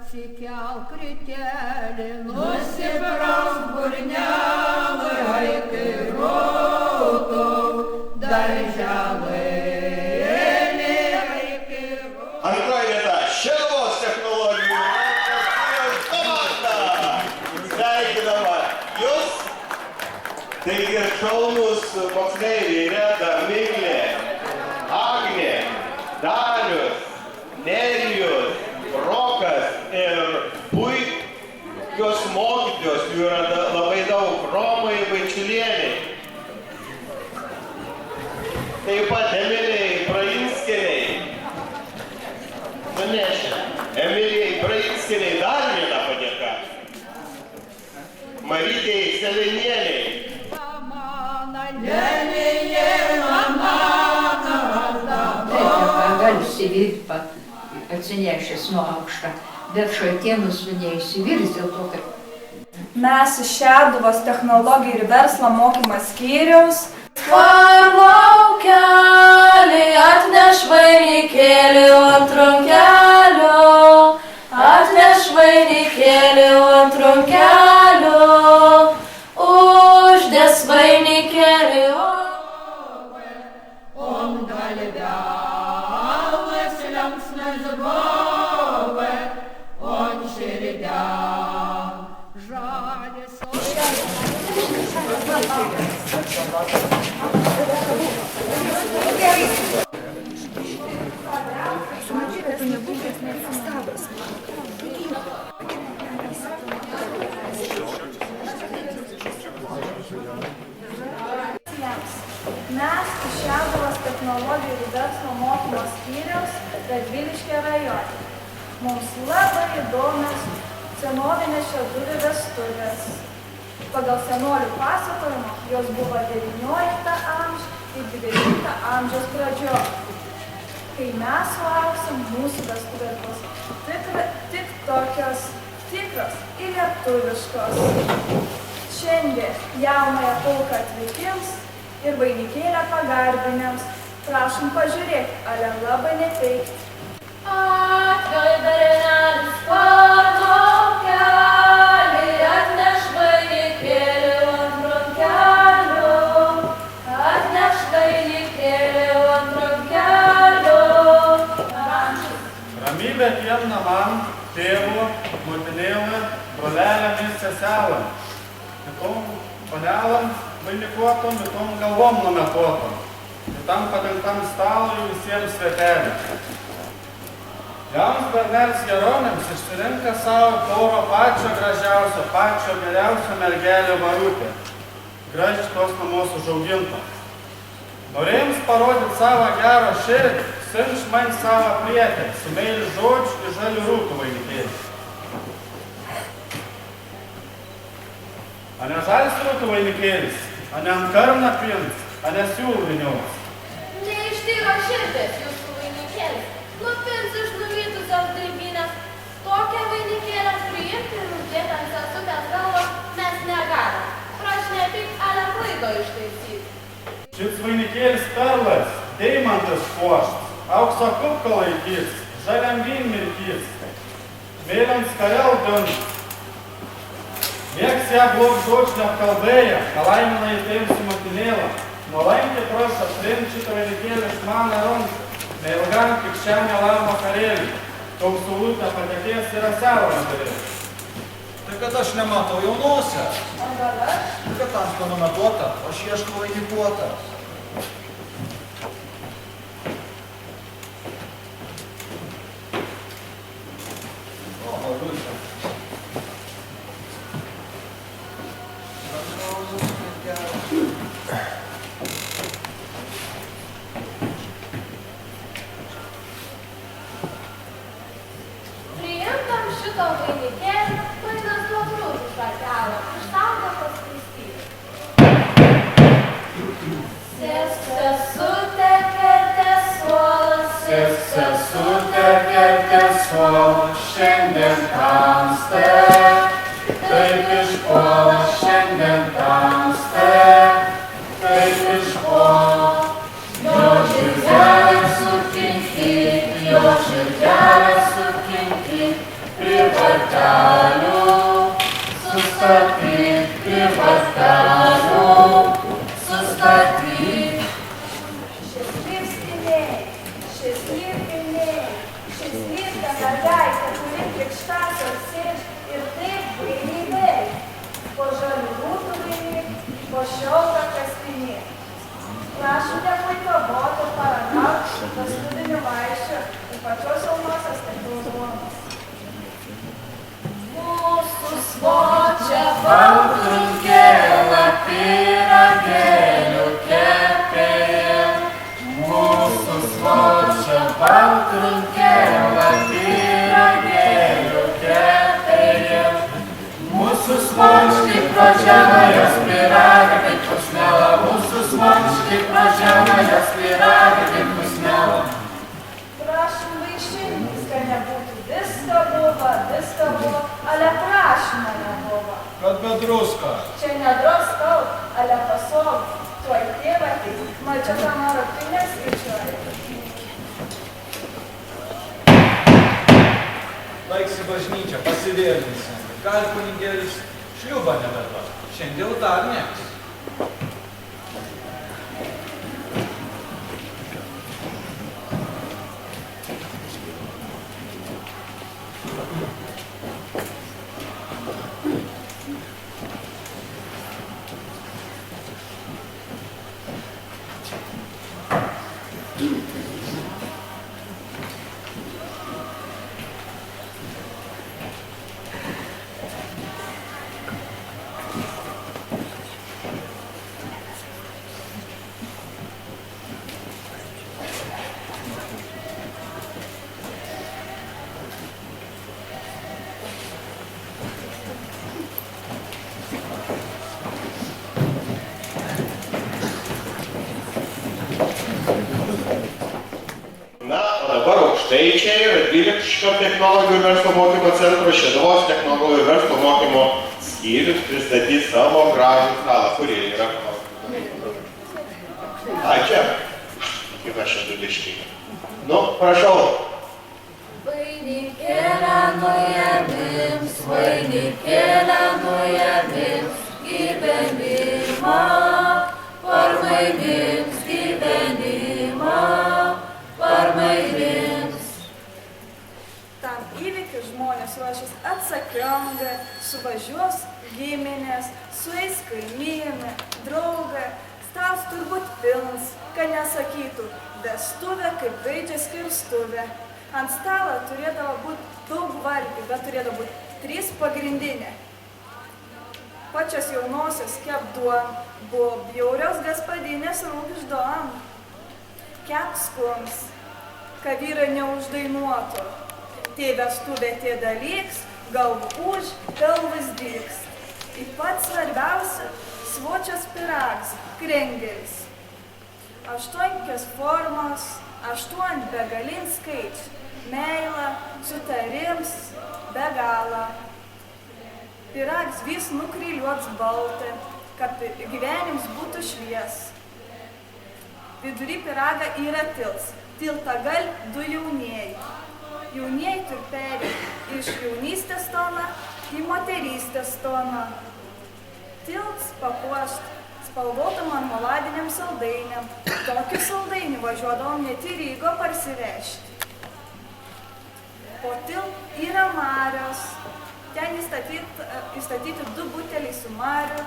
Atsikelk rytelį, nusiprauk burnelį, eik į rūtų darželėlį, eik į rūtų. Antroji vieta - Šiluvos technologijų komanda. Sveikinama jūs. Taigi šaunūs moksleiviai Reda, Miglė, Agnė, Darius, Nerijus, Rokas ir puikios mokytojos, jų yra labai daug, Romai Vaičiulieniai. Taip pat Emilijai Prainskiniai. Nunešė. Emilijai Prainskiniai dar viena padėka. Marytei Selenieniai. Gali įsivirti atsinešęs nuo aukštą, bet šaltienus neįsivirs dėl to, kad... Mes iš Šeduvos technologijų ir verslo mokymo skyriaus Varlaukelį atneš vainikėlį ant rankelio, atneš vainikėlį ant rankelio, uždės vainikėlį. Mes iš Šeduvos technologijų ir verslo mokymo skyriaus Radviliškio rajone. Mums labai įdomios senovinės šeduvių vestuvės. Pagal senolių pasakojimą jos buvo 19 amžiaus ir 20 amžiaus pradžios. Kai mes sulauksim, mūsų vestuvės bus tik tokios tikros ir lietuviškos. Šiandien jaunąją pulką atvykims ir vainikėlę pagarbinėms. Prašom pažiūrėti, ar labai nepeikti. Atverai berenelis varlaukelį, atneš vainikėlį ant rankelio, atneš vainikėlį ant rankelio. Ramybė tiem namam, tėvų, motinėlą, brolelėmis, seselėm. Kitom panelam vainikuotom, kitom galvom numetuotom. Kitam padengtam stalui visiems svetelėm. Jaunas bernelis Jeronėms išsirenka savo tauro pačio gražiausio, pačio geriausio mergelio varutę. Gražiai tos namus užauginto. Norėjams parodyti savo gerą širdį, siunč man savo prietę, su meiliu žodžiu ir žaliu rūtų vainikėlį. Ane žalis rūtų vainikėlis, ane ant karną pins, ane siūlų vinios. Neištyro širdės jūsų vainikėlis, nupins iš nuvytusios daibynės. Tokią vainikėlę priimti ir uždėti ant sesutės galvos mes negalim. Prašnepik, ale klaido ištaisyti. Šis vainikėlis perlas, deimantas puoštas, aukso kupką laikys, žaliam vynmirkys, mėlyns karel dant. Nieks ją blog žodžių neapkalbėja, kalaimina įtėjusi motinėlą. Nuolankiai prašo priimti šitą vainikėlį iš mano rankų, neilgam krikščiam mielam vakarėlį. Toks saulutė patekės yra savo vakarėlį. Tai kad aš nematau jaunose. O gal aš? Kad tamsta numetuota, aš ieškau vainikuotą. O, Liusia. Priimtam šito vainikėlį, klaidas tuo grūdų švartelą, išsaugotos Kristybės. Sesutė kertės suolas, Sesutė kertės suolas, šiandien tamsta, taip išpuola, šiandien tamsta, taip išpuola. Jo širdelė sukinkyt, prie ratelių, sustatyk prie pastelių, sustatyk. Šis lyvskiniai, šis lyvkiniai, šis lyvka mergaitė, kuri krikštasios sėž ir taip vainigai. Po žalių rūtų vainik, po šiauką kaspinė. Prašome puiko boto paragauk, vestuvinių vaišių ir pačios jaunosios teknologijos. Mūsų svočia baltrunkėlą pyragėlių kepėja. Mūsų svočia baltrunkėlą pyragėlių kepėja. Mūsų svočki pražiana jos pyragą kaip pusmelą. Mūsų svočki pražiana jos pyragą kaip pusmelą. Prašom vaišintis, kad nebūtų visko buvo, ale prašymo nebuvo. Kad be druska. Čia nedroskau, ale pasok, tuoj tėvą tik, mačiau, ką mano pinės skaičiuoja. Laiks į bažnyčią, pasivėlinsim. Gal kunigėlis šliubą nebeduos. Šiandien dar nieks. Aukštaičiai Radviliškio technologijų ir verslo mokymo centro Šeduvos technologijų ir verslo mokymo skyrius pristatys savo gražų stalą, kurie yra. Čia. Kaip aš Radviliškiai. Nu, prašau. Vainikėlę nuėmims, vainikėlę nuėmims, gyvenimą, parmainims gyvenimą, parmainims. Tam įvykių žmonės ruošis atsakingai, suvažiuos giminės, sueis kaimynė, draugė, stals turbūt pilnas, kad nesakytų vestuvė kaip gaidžia skirstuvė. Ant stalo turėdavo būti daug valgių, bet turėdavo būti 3 pagrindinė. Pačios jaunosios kepduon, buvo bjaurios gaspadinės rūgždon. Kep skums, kad vyrai neuždainuotų. Tie vestuvė tie dalyks, galvų už, galvas dyks. Ir pats svarbiausia, svočias pyragas, krengelis. 8 formos, 8 begalin skaičiai. Meilą, sutarims, be galo. Pyragas vis nukryliuots baltai, kad gyvenims būtų švies. Vidury pyraga yra tils. Tiltą gal 2 jaunieji. Jaunieji turi perėti iš jaunystės toną į moterystės toną. Tilts papuošt spalvotam marmeladiniam saldainiam. Tokį saldainį važiuodavom net į Rygą parsivežti. Po tilt yra marios. Ten įstatyti 2 buteliai su mariu,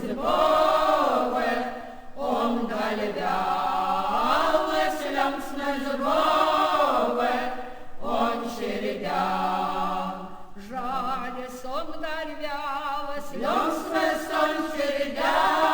Бога, он галявялась, лямсна Бога, он чередял. Жаль, сон галявялась, лямсна сон чередял.